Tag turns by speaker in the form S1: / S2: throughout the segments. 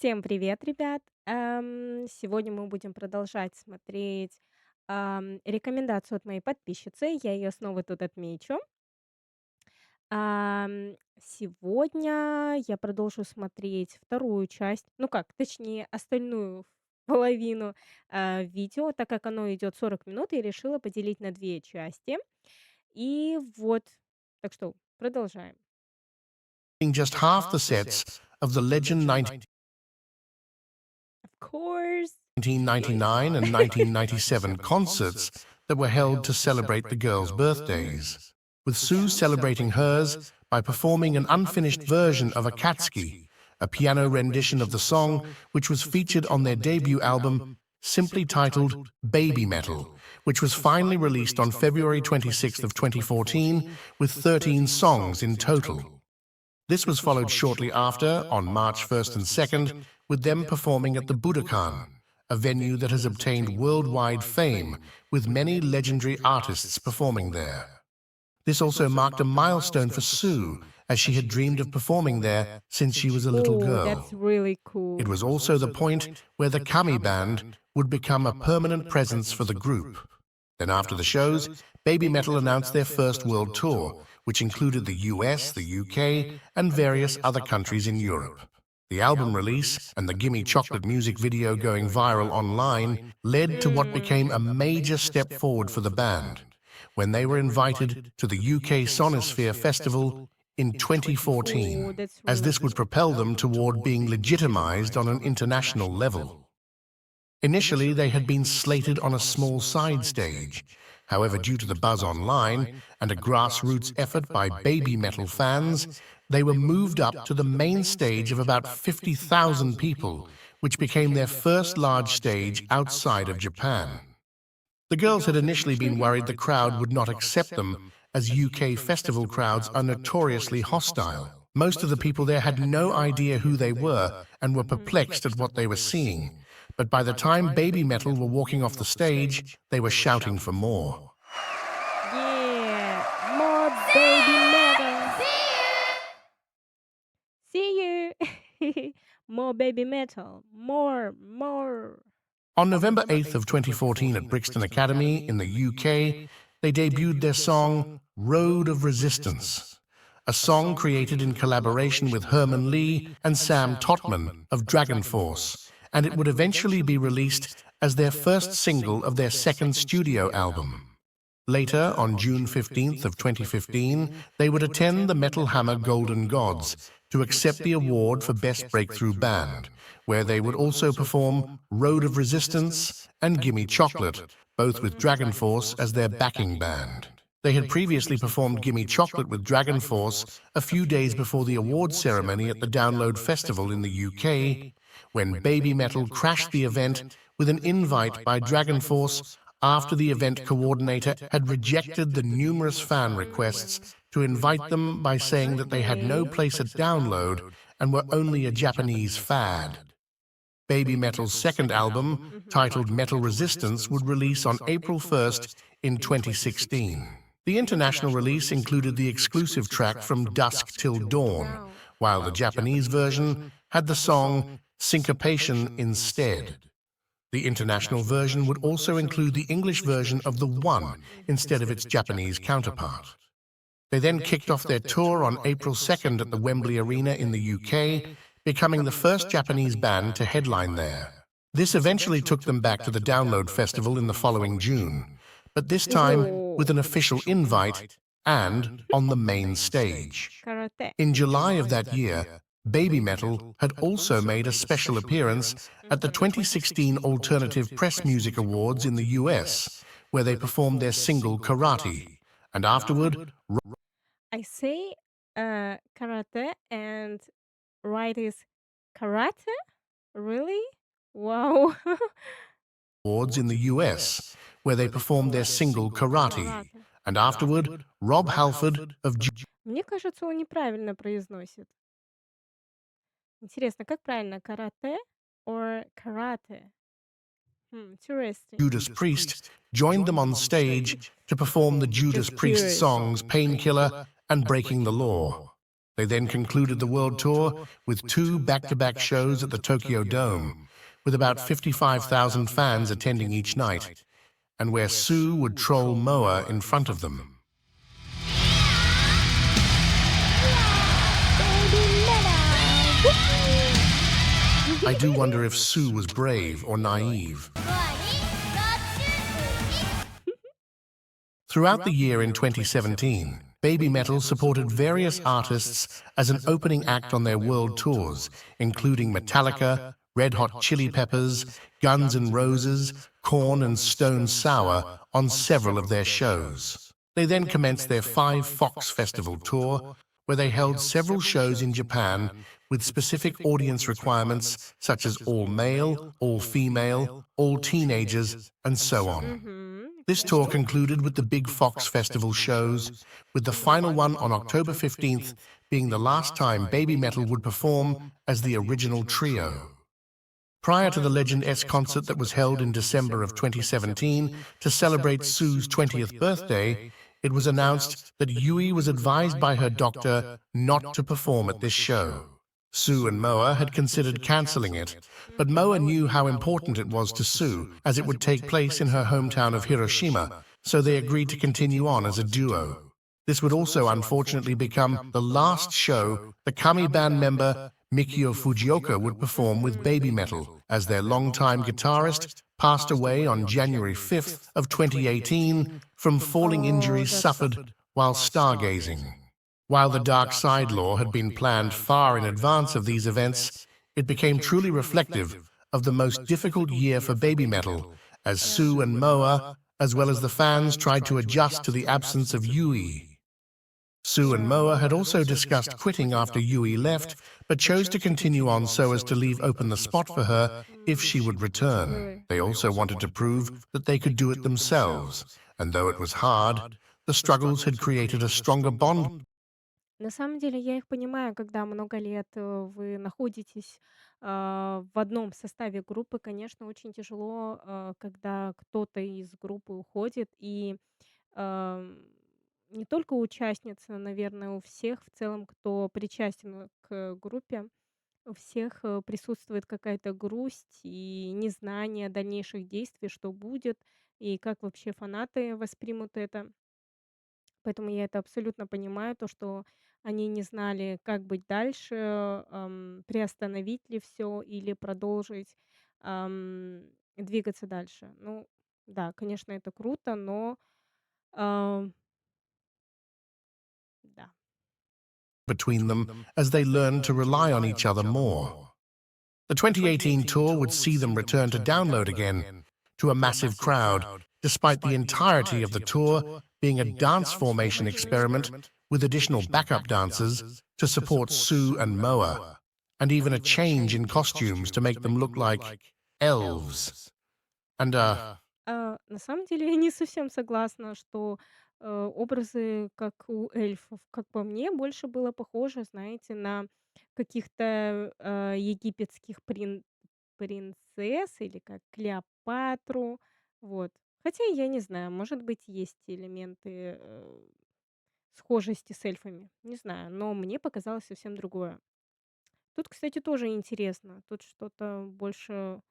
S1: Всем привет, ребят! Сегодня мы будем продолжать смотреть рекомендацию от моей подписчицы. Я ее снова тут отмечу. Сегодня я продолжу смотреть вторую часть, ну как, точнее, остальную половину видео, так как оно идет 40 минут, я решила поделить на две части. И вот, так что продолжаем.
S2: Just half the sets of the Legend
S1: Of course.
S2: 1999 and 1997 concerts that were held to celebrate the girls' birthdays, with Sue celebrating hers by performing an unfinished version of Akatsuki, a piano rendition of the song which was featured on their debut album, simply titled Baby Metal, which was finally released on February 26th of 2014 with 13 songs in total. This was followed shortly after, on March 1st and 2nd, with them performing at the Budokan, a venue that has obtained worldwide fame, with many legendary artists performing there. This also marked a milestone for Sue, as she had dreamed of performing there since she was a little
S1: Oh,
S2: girl.
S1: that's really cool.
S2: It was also the point where the Kami Band would become a permanent presence for the group. Then after the shows, Baby Metal announced their first world tour, which included the US, the UK, and various other countries in Europe. The album release and the Gimme Chocolate music video going viral online led to what became a major step forward for the band, when they were invited to the UK Sonosphere Festival in 2014, as this would propel them toward being legitimized on an international level. Initially, they had been slated on a small side stage. However, due to the buzz online and a grassroots effort by Baby Metal fans, they were moved up to the main stage of about 50,000 people, which became their first large stage outside of Japan. The girls had initially been worried the crowd would not accept them, as UK festival crowds are notoriously hostile. Most of the people there had no idea who they were and were perplexed at what they were seeing. But by the time Baby Metal were walking off the stage, they were shouting for more.
S1: Yeah, more baby metal. See you. More baby metal. More.
S2: On November 8th of 2014 at Brixton Academy in the UK, they debuted their song Road of Resistance, a song created in collaboration with Herman Lee and Sam Totman of Dragon Force, and it would eventually be released as their first single of their second studio album. Later, on June 15th of 2015, they would attend the Metal Hammer Golden Gods to accept the award for Best Breakthrough Band, where they would also perform Road of Resistance and Gimme Chocolate, both with Dragon Force as their backing band. They had previously performed Gimme Chocolate with Dragon Force a few days before the award ceremony at the Download Festival in the UK, when Baby Metal crashed the event with an invite by Dragon Force after the event coordinator had rejected the numerous fan requests to invite them by saying that they had no place at Download and were only a Japanese fad. Baby Metal's second album, titled Metal Resistance, would release on April 1st in 2016. The international release included the exclusive track From Dusk Till Dawn, while the Japanese version had the song Syncopation instead. The international version would also include the English version of The One instead of its Japanese counterpart. They then kicked off their tour on April 2nd at the Wembley Arena in the UK, becoming the first Japanese band to headline there. This eventually took them back to the Download Festival in the following June, but this time with an official invite and on the main stage.
S1: Karate.
S2: In July of that year, Baby Metal had also made a special appearance at the 2016 Alternative Press Music Awards in the US, where they performed their single Karate, and afterward,
S1: I say karate and right is karate? Really? Wow.
S2: Awards in the US, where they performed their single Karate, and afterward, Rob Halford of
S1: Мне кажется, он неправильно произносит. Интересно, как правильно? Карате or karate? Interesting.
S2: Judas Priest joined them on stage to perform the Judas Priest songs Painkiller and Breaking the Law. They then concluded the world tour with 2 back-to-back shows at the Tokyo Dome, with about 55,000 fans attending each night, and where Sue would troll Moa in front of them. I do wonder if Sue was brave or naive. Throughout the year in 2017, BABYMETAL supported various artists as an opening act on their world tours, including Metallica, Red Hot Chili Peppers, Guns N' Roses, Korn and Stone Sour on several of their shows. They then commenced their 5 Fox Festival tour, where they held several shows in Japan with specific audience requirements such as all male, all female, all teenagers, and so on. This tour concluded with the big Fox Festival shows, with the final one on October 15th being the last time BABYMETAL would perform as the original trio. Prior to the Legend S concert that was held in December of 2017 to celebrate Sue's 20th birthday, it was announced that Yui was advised by her doctor not to perform at this show. Sue and Moa had considered cancelling it, but Moa knew how important it was to Sue, as it would take place in her hometown of Hiroshima, so they agreed to continue on as a duo. This would also unfortunately become the last show the Kami band member Mikio Fujioka would perform with BABYMETAL, as their longtime guitarist passed away on January 5th of 2018 from falling injuries suffered while stargazing. While the Dark Side Law had been planned far in advance of these events, it became truly reflective of the most difficult year for BABYMETAL, as Sue and Moa, as well as the fans, tried to adjust to the absence of Yui. Sue and Moa had also discussed quitting after Yui left, but chose to continue on so as to leave open the spot for her if she would return. They also wanted to prove that they could do it themselves, and though it was hard, the struggles had created a stronger bond.
S1: На самом деле я их понимаю, когда много лет, вы находитесь, в одном составе группы. Конечно, очень тяжело, когда кто-то из группы уходит. И, ам, не только у участницы, наверное, у всех в целом, кто причастен к группе, у всех, присутствует какая-то грусть и незнание дальнейших действий, что будет и как вообще фанаты воспримут это. Поэтому я это абсолютно понимаю, то, что они не знали, как быть дальше, приостановить ли все или продолжить, двигаться дальше. Ну да, конечно, это круто, но, ам, да.
S2: Between them as they learned to rely on each other more. The 2018 tour would see them return to download again to a massive crowd, despite the entirety of the tour being a dance formation experiment with additional backup dancers to support Sue and Moa, and even a change in costumes to make them look like elves. And,
S1: На самом деле я не совсем согласна, что, образы, как у эльфов. Как по мне, больше было похоже, знаете, на каких-то, египетских принцесс или как Клеопатру. Вот. Хотя я не знаю, может быть, есть элементы, схожести с эльфами. Не знаю, но мне показалось совсем другое. Тут, кстати, тоже интересно. Тут что-то больше,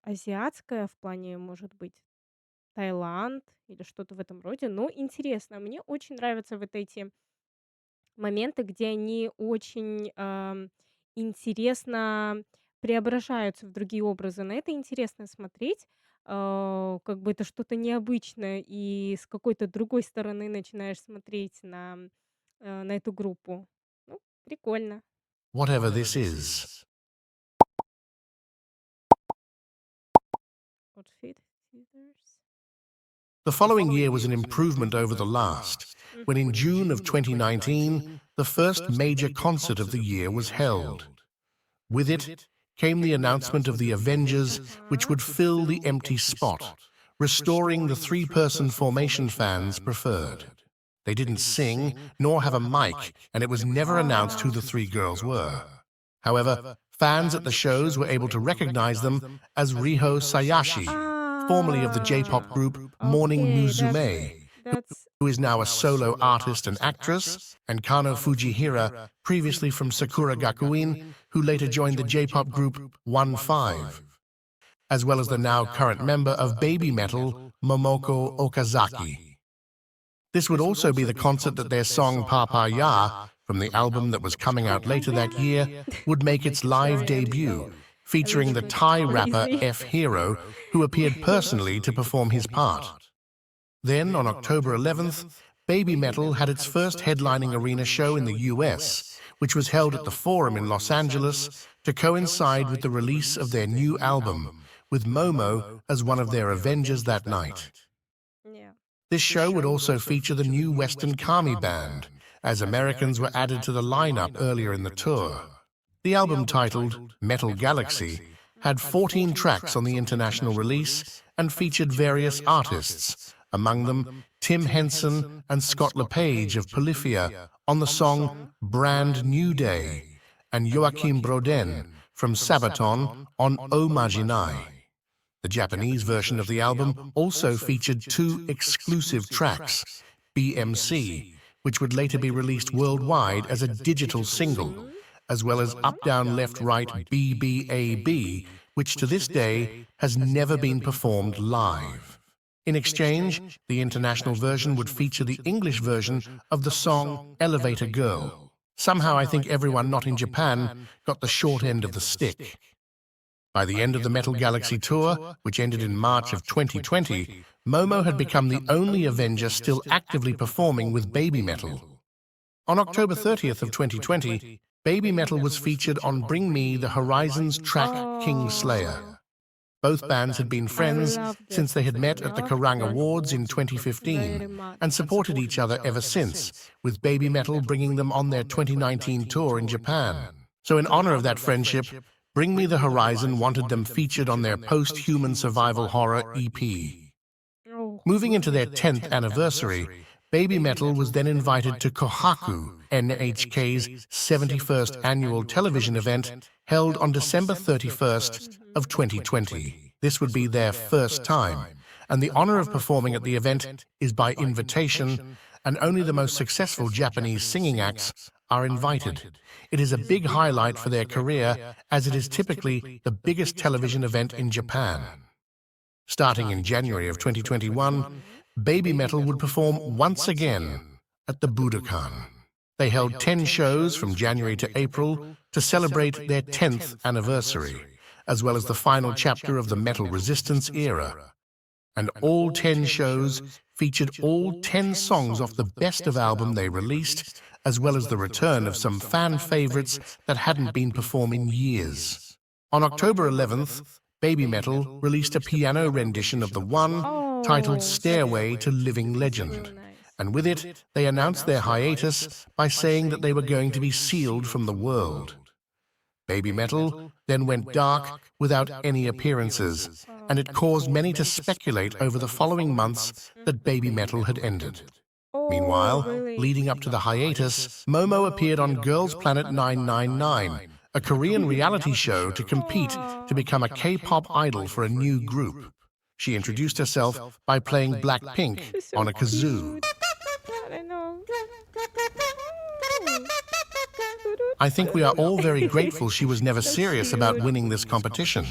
S1: азиатское в плане, может быть, Таиланд или что-то в этом роде. Но интересно. Мне очень нравятся вот эти моменты, где они очень, интересно преображаются в другие образы. На это интересно смотреть. Как бы это что-то необычное, и с какой-то другой стороны начинаешь смотреть на эту группу. Ну, прикольно.
S2: whatever this is.
S1: Outfit feathers.
S2: The following year was an improvement over the last, when in June of 2019, the first major concert of the year was held. With it came the announcement of the Avengers, which would fill the empty spot, restoring the 3-person formation fans preferred. They didn't sing, nor have a mic, and it was never announced who the 3 girls were. However, fans at the shows were able to recognize them as Riho Sayashi, formerly of the J-pop group Morning
S1: Окей,
S2: Musume,
S1: That's
S2: who is now a solo artist and actress, and Kano Fujihira, previously from Sakura Gakuin, who later joined the J-pop group 1-5, as well as the now current member of BABYMETAL, Momoko Okazaki. This would also be the concert that their song PART-2, from the album that was coming out later that year, would make its live debut, featuring the Thai rapper F Hero, who appeared personally to perform his part. Then, on October 11th, BABYMETAL had its first headlining arena show in the US, which was held at the Forum in Los Angeles to coincide with the release of their new album, with Momo as one of their Avengers that night.
S1: yeah.
S2: This show would also feature the new Western Kami band, as Americans were added to the lineup earlier in the tour. The album, titled Metal Galaxy, had 14 tracks on the international release and featured various artists, among them Tim Henson and Scott LePage of Polyphia on the song Brand New Day, and Joachim Broden from Sabaton on O Maginai. The Japanese version of the album also featured 2 exclusive tracks, BMC, which would later be released worldwide as a digital single, as well as Up Down Left Right BBAB, which to this day has never been performed live. In exchange, the international version would feature the English version of the song Elevator Girl. Somehow I think everyone not in Japan got the short end of the stick. By the end of the Metal Galaxy tour, which ended in March of 2020, Momo had become the only Avenger still actively performing with BABYMETAL. On October 30th of 2020, BABYMETAL was featured on Bring Me the Horizon's track Kingslayer. Both bands had been friends since they had met at the Kerrang Awards in 2015 and supported each other ever since, with BABYMETAL bringing them on their 2019 tour in Japan. So in honor of that friendship, Bring Me the Horizon wanted them featured on their post-human survival horror EP. Moving into their 10th anniversary, BABYMETAL was then invited to Kohaku, NHK's 71st annual television event, held on December 31st of 2020. This would be their first time, and the honor of performing at the event is by invitation, and only the most successful Japanese singing acts are invited. It is a big highlight for their career, as it is typically the biggest television event in Japan. Starting in January of 2021, BABYMETAL would perform once again at the Budokan. They held 10 shows from January to April to celebrate their 10th anniversary, as well as the final chapter of the Metal Resistance era. And all 10 shows featured all 10 songs off the best of album they released, as well as the return of some fan favorites that hadn't been performed in years. On October 11th, BABYMETAL released a piano rendition of the one titled Stairway to Living Legend, and with it, they announced their hiatus by saying that they were going to be sealed from the world. BABYMETAL then went dark without any appearances, and it caused many to speculate over the following months that BABYMETAL had ended. Meanwhile, leading up to the hiatus, Momo appeared on Girls Planet 999, a Korean reality show to compete to become a K-pop idol for a new group. She introduced herself by playing Blackpink on a kazoo. I think we are all very grateful she was never serious about winning this competition.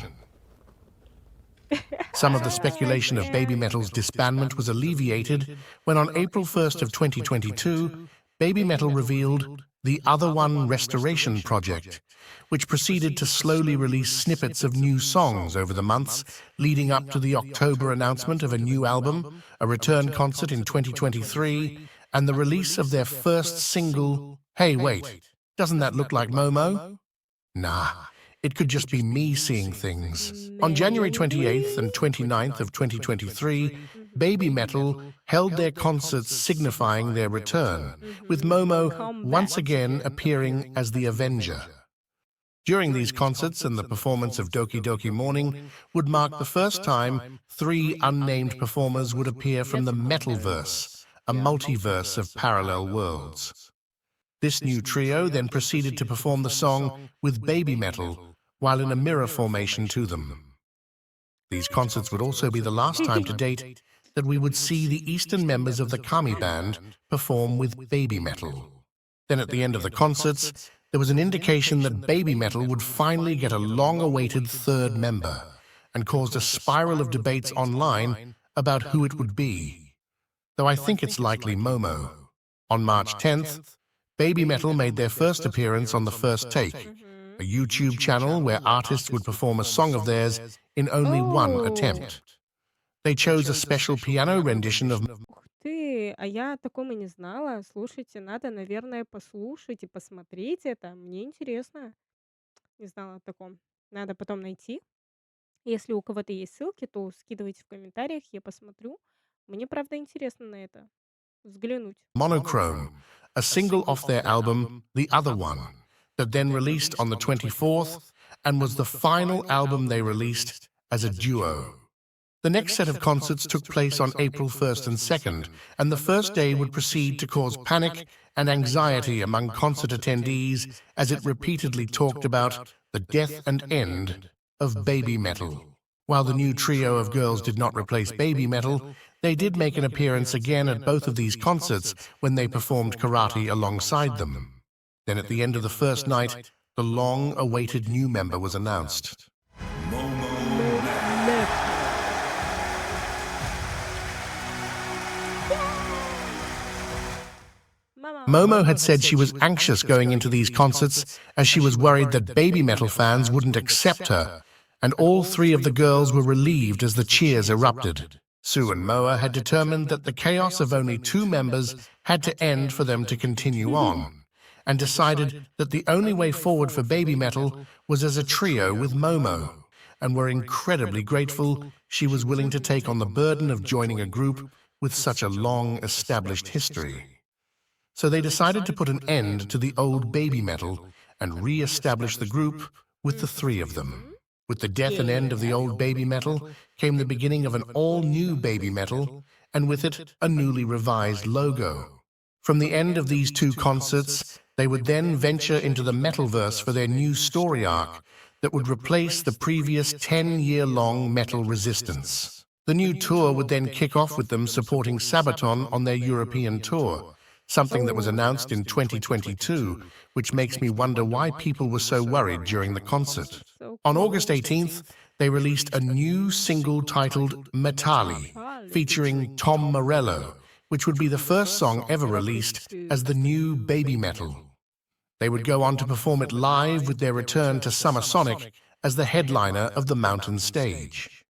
S2: Some of the speculation of BABYMETAL's disbandment was alleviated when on April 1st of 2022, BABYMETAL revealed the Other One Restoration Project, which proceeded to slowly release snippets of new songs over the months leading up to the October announcement of a new album, a return concert in 2023, and the release of their first single, Hey Wait, doesn't that look like Momo? Nah, it could just be me seeing things. On January 28th and 29th of 2023, BABYMETAL held their concerts signifying their return, with Momo once again appearing as the Avenger. During these concerts and the performance of Doki Doki Morning would mark the first time 3 unnamed performers would appear from the Metalverse, a multiverse of parallel worlds. This new trio then proceeded to perform the song with BABYMETAL while in a mirror formation to them. These concerts would also be the last time to date that we would see the eastern members of the Kami band perform with baby metal. Then at the end of the concerts, there was an indication that baby metal would finally get a long-awaited third member, and caused a spiral of debates online about who it would be. Though I think it's likely Momo. On March 10th, Baby Metal made their first appearance on The First Take, a YouTube channel where artists would perform a song of theirs in only one attempt. They chose a special piano rendition of
S1: Ух ты, а я о таком и не знала. Слушайте, надо, наверное, послушать и посмотреть это. Мне интересно. Не знала о таком. Надо потом найти. Если у кого-то есть ссылки, то скидывайте в комментариях, я посмотрю. Мне, правда, интересно на это взглянуть.
S2: Monochrome, a single off their album The Other One, that then released on the 24th and was the final album they released as a duo. The next set of concerts took place on April 1st and 2nd, and the first day would proceed to cause panic and anxiety among concert attendees as it repeatedly talked about the death and end of baby metal. While the new trio of girls did not replace baby metal, they did make an appearance again at both of these concerts when they performed karate alongside them. Then at the end of the first night, the long-awaited new member was announced. Momo had said she was anxious going into these concerts as she was worried that baby metal fans wouldn't accept her, and all three of the girls were relieved as the cheers erupted. Sue and Moa had determined that the chaos of only two members had to end for them to continue on, and decided that the only way forward for baby metal was as a trio with Momo, and were incredibly grateful she was willing to take on the burden of joining a group with such a long-established history. So they decided to put an end to the old baby metal and re-establish the group with the three of them. With the death and end of the old baby metal came the beginning of an all-new baby metal, and with it a newly revised logo. From the end of these two concerts, they would then venture into the Metalverse for their new story arc that would replace the previous 10-year-long Metal Resistance. The new tour would then kick off with them supporting Sabaton on their European tour, something that was announced in 2022, which makes me wonder why people were so worried during the concert. On August 18th, they released a new single titled Metali, featuring Tom Morello, which would be the first song ever released as the new baby metal. They would go on to perform it live with their return to Summer Sonic as the headliner of the Mountain Stage.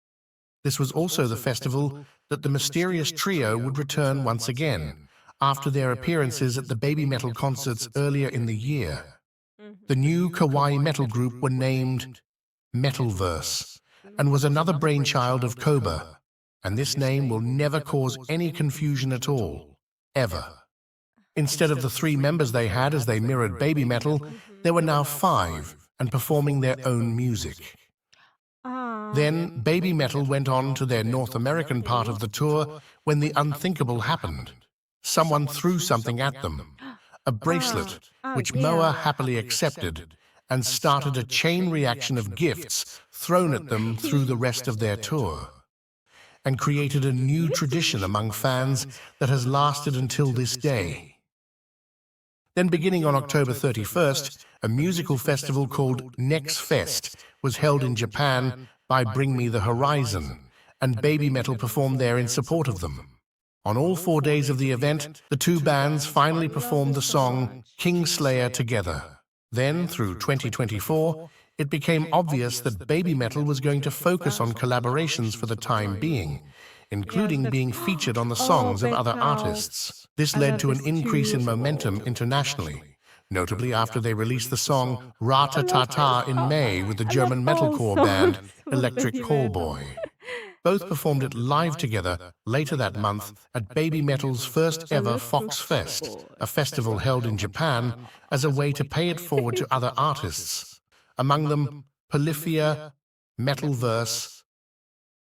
S2: This was also the festival that the mysterious trio would return once again, after their appearances at the baby metal concerts earlier in the year. The new kawaii metal group were named Metalverse, and was another brainchild of Koba, and this name will never cause any confusion at all, ever. Instead of the three members they had as they mirrored baby metal, there were now 5, and performing their own music. Then baby metal went on to their North American part of the tour when the unthinkable happened. Someone threw something at them, a bracelet, which Moa happily accepted, and started a chain reaction of gifts thrown at them through the rest of their tour, and created a new tradition among fans that has lasted until this day. Then beginning on October 31st, a musical festival called Next Fest was held in Japan by Bring Me the Horizon, and baby metal performed there in support of them. On all 4 days of the event, the two bands finally performed the song Kingslayer together. Then, through 2024, it became obvious that baby metal was going to focus on collaborations for the time being, including being featured on the songs of other artists. This led to an increase in momentum internationally, notably after they released the song Rata-Ta-Ta in May with the German metalcore band Electric Callboy. Both performed it live together later that month at Baby Metal's first ever Fox Fest, a festival held in Japan as a way to pay it forward to other artists, among them Polyphia, Metalverse,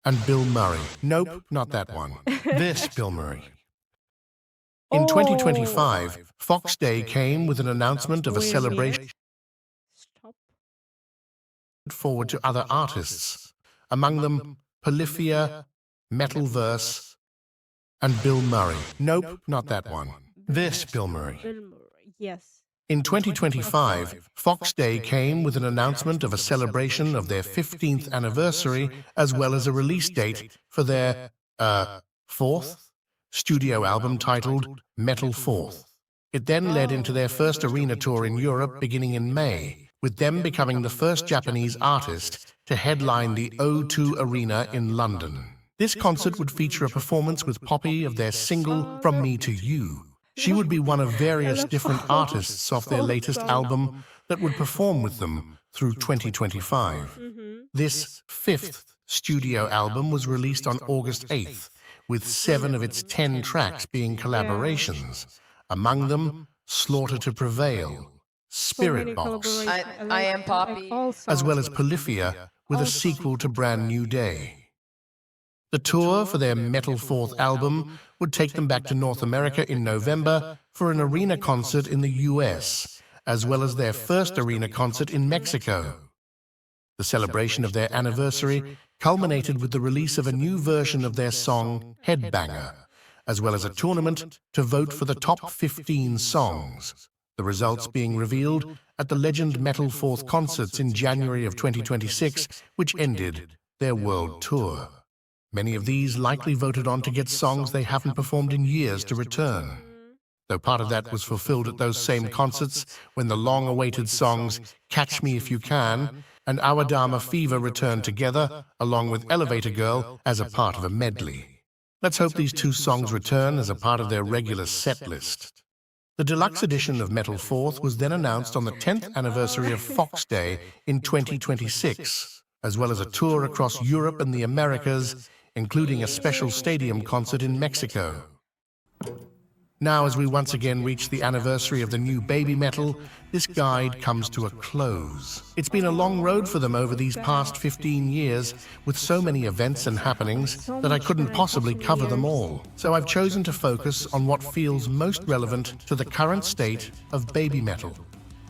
S2: and Bill Murray. Nope, not that one. This Bill Murray. In 2025, Fox Day came with an announcement of a celebration forward to other artists, among them Polyphia, Metalverse, and Bill Murray. Nope, not that one. This Bill Murray.
S1: Bill Murray. Yes.
S2: In
S1: Okay.
S2: 2025, Fox Day came with an announcement of a celebration of their 15th anniversary, as well as a release date for their, fourth studio album titled Metal Fourth. It then led into their first arena tour in Europe beginning in May, with them becoming the first Japanese artist to headline the O2 Arena in London. This concert would feature a performance with Poppy of their single From Me to You. She would be one of
S1: I
S2: various
S1: love
S2: different artists off their
S1: folk
S2: latest
S1: songs.
S2: album that would perform with them through 2025.
S1: Mm-hmm.
S2: This fifth studio album was released on August 8th, with 7 of its 10 tracks being
S1: Yeah.
S2: collaborations, among them Slaughter to Prevail,
S1: So many
S2: Spirit Box,
S1: collaboration.
S3: I am
S1: I like
S3: Poppy.
S1: all
S2: as well
S1: songs.
S2: as Polyphia, with a
S1: All
S2: sequel
S1: songs.
S2: to Brand New Day. The tour for their Metal Fourth album would take them back to North America in November for an arena concert in the US, as well as their first arena concert in Mexico. The celebration of their anniversary culminated with the release of a new version of their song Headbanger, as well as a tournament to vote for the top 15 songs, the results being revealed at the Legend Metal Fourth concerts in January of 2026, which ended their world tour. Many of these likely voted on to get songs they haven't performed in years to return,
S1: Mhm.
S2: though part of that was fulfilled at those same concerts when the long-awaited songs Catch Me If You Can and Our Dama Fever returned together, along with Elevator Girl, as a part of a medley. Let's hope these two songs return as a part of their regular set list. The deluxe edition of Metal Fourth was then announced on the 10th anniversary of Fox Day in 2026, as well as a tour across Europe and the Americas, including a special stadium concert in Mexico. Now, as we once again reach the anniversary of the new Baby Metal, this guide comes to a close. It's been a long road for them over these past 15 years, with so many events and happenings
S1: So
S2: that I
S1: much
S2: couldn't
S1: time,
S2: possibly
S1: 15
S2: cover them
S1: years.
S2: all. So I've chosen to focus on what feels most relevant to the current state of Baby Metal.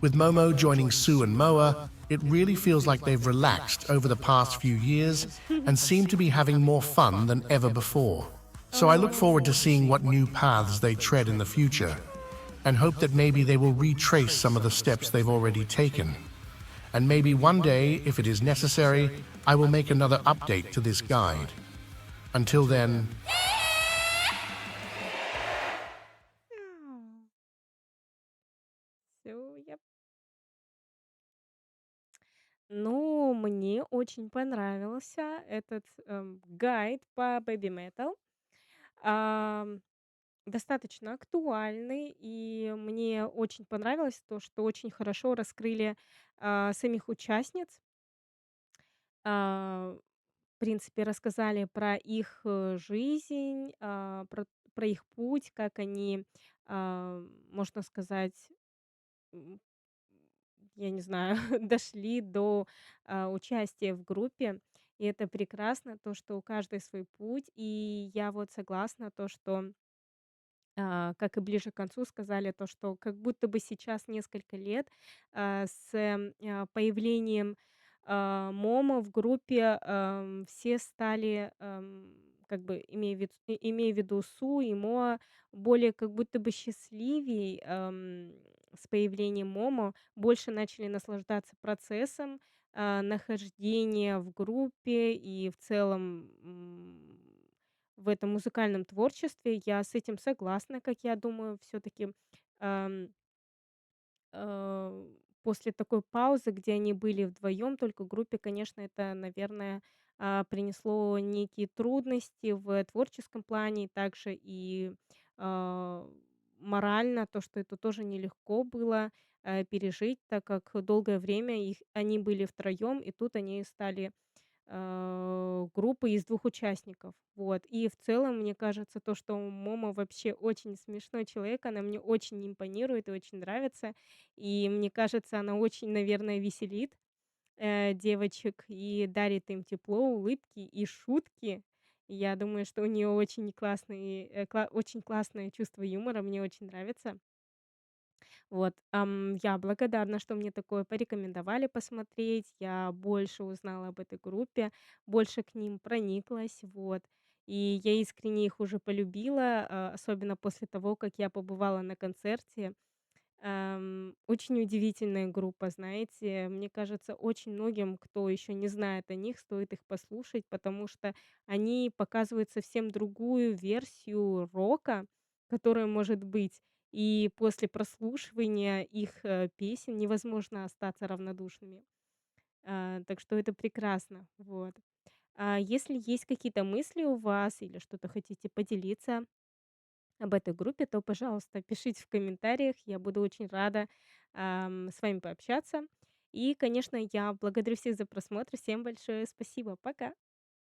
S2: With Momo joining Sue and Moa, it really feels like they've relaxed over the past few years and seem to be having more fun than ever before. So I look forward to seeing what new paths they tread in the future, and hope that maybe they will retrace some of the steps they've already taken. And maybe one day, if it is necessary, I will make another update to this guide. Until then,
S1: So, yep. Ну, мне очень понравился этот гайд по Baby Metal. Ам, Достаточно актуальный, и мне очень понравилось то, что очень хорошо раскрыли самих участниц. А, В принципе, рассказали про их жизнь, про их путь, как они, можно сказать, м, я не знаю, дошли до участия в группе. И это прекрасно, то, что у каждой свой путь. И я вот согласна, то, что как и ближе к концу сказали, то, что как будто бы сейчас несколько лет, появлением, Момо в группе, все стали, как бы, имея в виду Су и Моа, более как будто бы счастливей, с появлением Момо, больше начали наслаждаться процессом, нахождения в группе и в целом, в этом музыкальном творчестве. Я с этим согласна, как я думаю, все таки после такой паузы, где они были вдвоем, только в группе, конечно, это, наверное, принесло некие трудности в творческом плане, также и, а, морально, то, что это тоже нелегко было, пережить, так как долгое время они были втроем, и тут они стали группы из двух участников. Вот. И в целом, мне кажется, то, что Момо вообще очень смешной человек, она мне очень импонирует и очень нравится. И мне кажется, она очень, наверное, веселит, девочек и дарит им тепло, улыбки и шутки. Я думаю, что у нее очень классное чувство юмора, мне очень нравится. Вот, я благодарна, что мне такое порекомендовали посмотреть. Я больше узнала об этой группе, больше к ним прониклась, вот. и я искренне их уже полюбила, особенно после того, как я побывала на концерте. Очень удивительная группа, знаете. Мне кажется, очень многим, кто еще не знает о них, стоит их послушать, потому что они показывают совсем другую версию рока, которая может быть. И после прослушивания их песен невозможно остаться равнодушными. Так что это прекрасно. Вот. Если есть какие-то мысли у вас или что-то хотите поделиться об этой группе, то, пожалуйста, пишите в комментариях. Я буду очень рада, с вами пообщаться. И, конечно, я благодарю всех за просмотр. Всем большое спасибо. Пока.